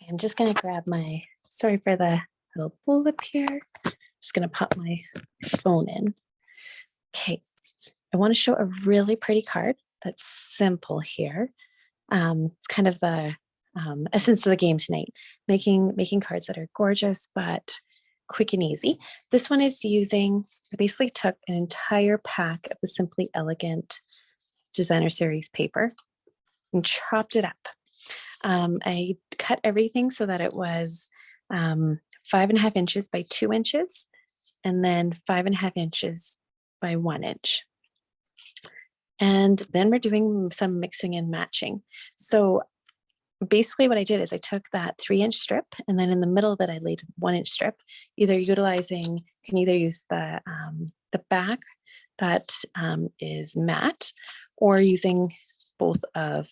I'm just going to grab my, sorry for the little blip here. Just going to pop my phone in. Okay, I want to show a really pretty card that's simple here. It's kind of the essence of the game tonight, making cards that are gorgeous but quick and easy. This one is using, I basically took an entire pack of the Simply Elegant Designer Series paper and chopped it up. I cut everything so that it was 5.5 inches by 2 inches, and then 5.5 inches by 1 inch. And then we're doing some mixing and matching. So basically what I did is I took that 3-inch strip, and then in the middle of it, I laid a 1-inch strip, either utilizing, you can either use the back that is matte, or using both of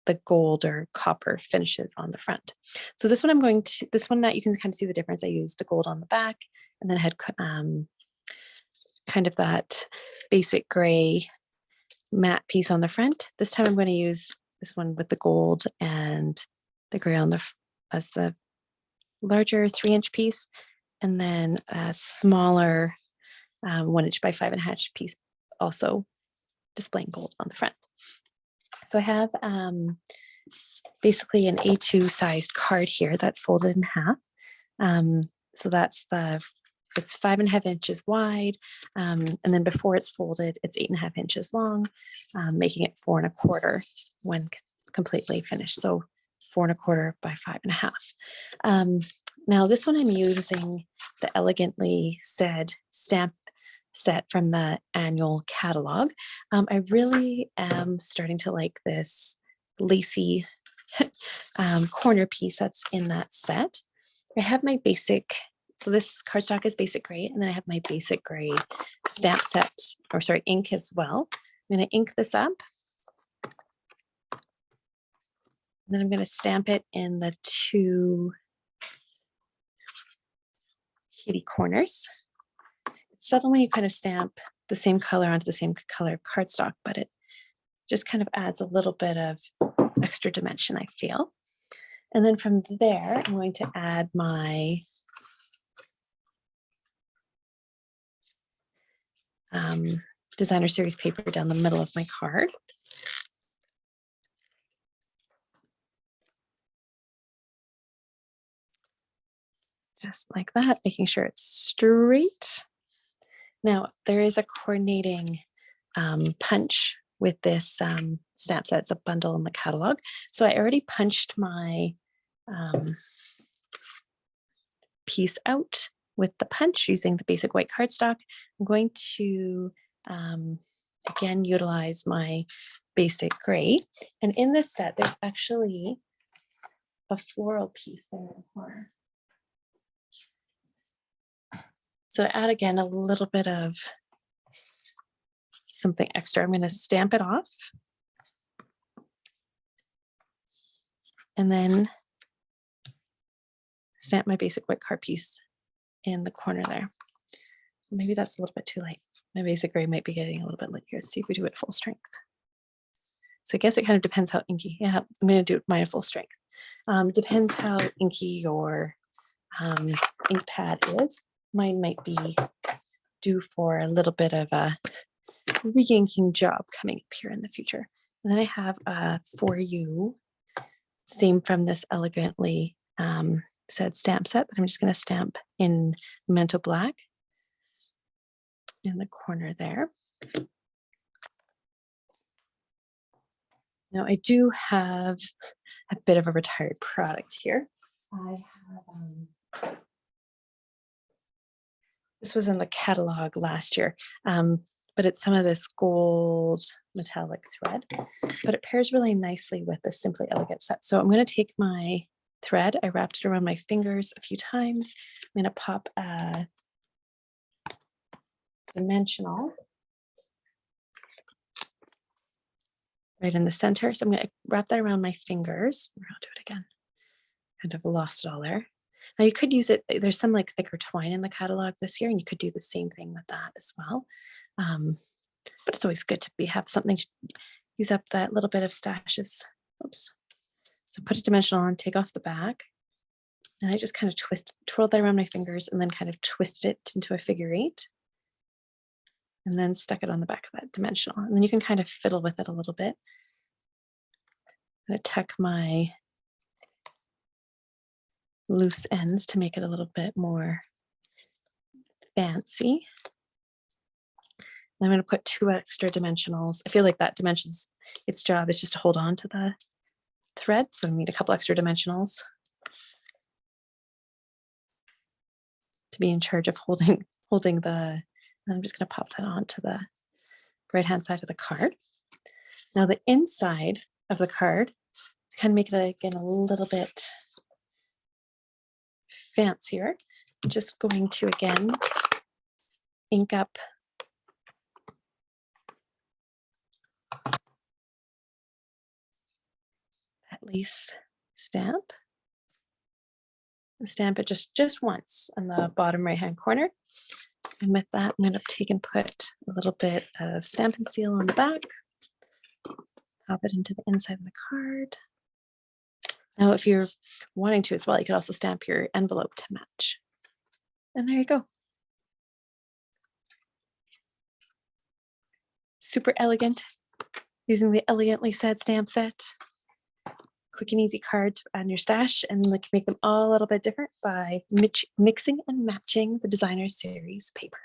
the gold or copper finishes on the front. So this one this one that you can kind of see the difference. I used the gold on the back, and then I had kind of that basic gray matte piece on the front. This time I'm going to use this one with the gold and the gray on as the larger 3-inch piece, and then a smaller 1-inch by 5.5 piece also displaying gold on the front. So I have basically an A2 sized card here that's folded in half. So it's 5.5 inches wide, and then before it's folded, it's 8.5 inches long, making it 4.25 when completely finished. So 4.25 by 5.5. Now this one I'm using the Elegantly Said stamp set from the annual catalog. I really am starting to like this lacy corner piece that's in that set. I have my basic, so this cardstock is basic gray, and then I have my basic gray stamp set, or sorry, ink as well. I'm going to ink this up. And then I'm going to stamp it in the 2 kitty corners. It's subtle when you kind of stamp the same color onto the same color cardstock, but it just kind of adds a little bit of extra dimension, I feel. And then from there, I'm going to add my Designer Series paper down the middle of my card. Just like that, making sure it's straight. Now, there is a coordinating punch with this stamp set. It's a bundle in the catalog. So I already punched my piece out with the punch using the basic white cardstock. I'm going to, again, utilize my basic gray. And in this set, there's actually a floral piece there in the corner. So to add, again, a little bit of something extra, I'm going to stamp it off. And then stamp my basic white card piece in the corner there. Maybe that's a little bit too light. My basic gray might be getting a little bit light here. Let's see if we do it full strength. So I guess it kind of depends how inky. Yeah, I'm going to do mine at full strength. Depends how inky your ink pad is. Mine might be due for a little bit of a re-inking job coming up here in the future. And then I have a For You, same from this Elegantly Said stamp set that I'm just going to stamp in Mento Black in the corner there. Now I do have a bit of a retired product here. I have this was in the catalog last year, but it's some of this gold metallic thread, but it pairs really nicely with the Simply Elegant set. So I'm going to take my thread, I wrapped it around my fingers a few times. I'm going to pop a dimensional right in the center. So I'm going to wrap that around my fingers. I'll do it again. Kind of lost it all there. Now you could use it, there's some like thicker twine in the catalog this year, and you could do the same thing with that as well. But it's always good to have something to use up that little bit of stashes. Oops. So put a dimensional on, take off the back, and I just kind of twirled that around my fingers and then kind of twisted it into a figure 8 and then stuck it on the back of that dimensional. And then you can kind of fiddle with it a little bit. I'm going to tuck my loose ends to make it a little bit more fancy. I'm going to put 2 extra dimensionals. I feel like that dimensions, its job is just to hold on to the thread. So I need a couple extra dimensionals to be in charge of holding the, and I'm just going to pop that onto the right-hand side of the card. Now the inside of the card, to kind of make it again a little bit fancier, I'm just going to again ink up that lace stamp. And stamp it just once on the bottom right-hand corner. And with that, I'm going to take and put a little bit of Stampin' Seal on the back. Pop it into the inside of the card. Now, if you're wanting to as well, you could also stamp your envelope to match. And there you go. Super elegant, using the Elegantly Said stamp set. Quick and easy card to add in your stash, and like make them all a little bit different by mixing and matching the Designer Series paper.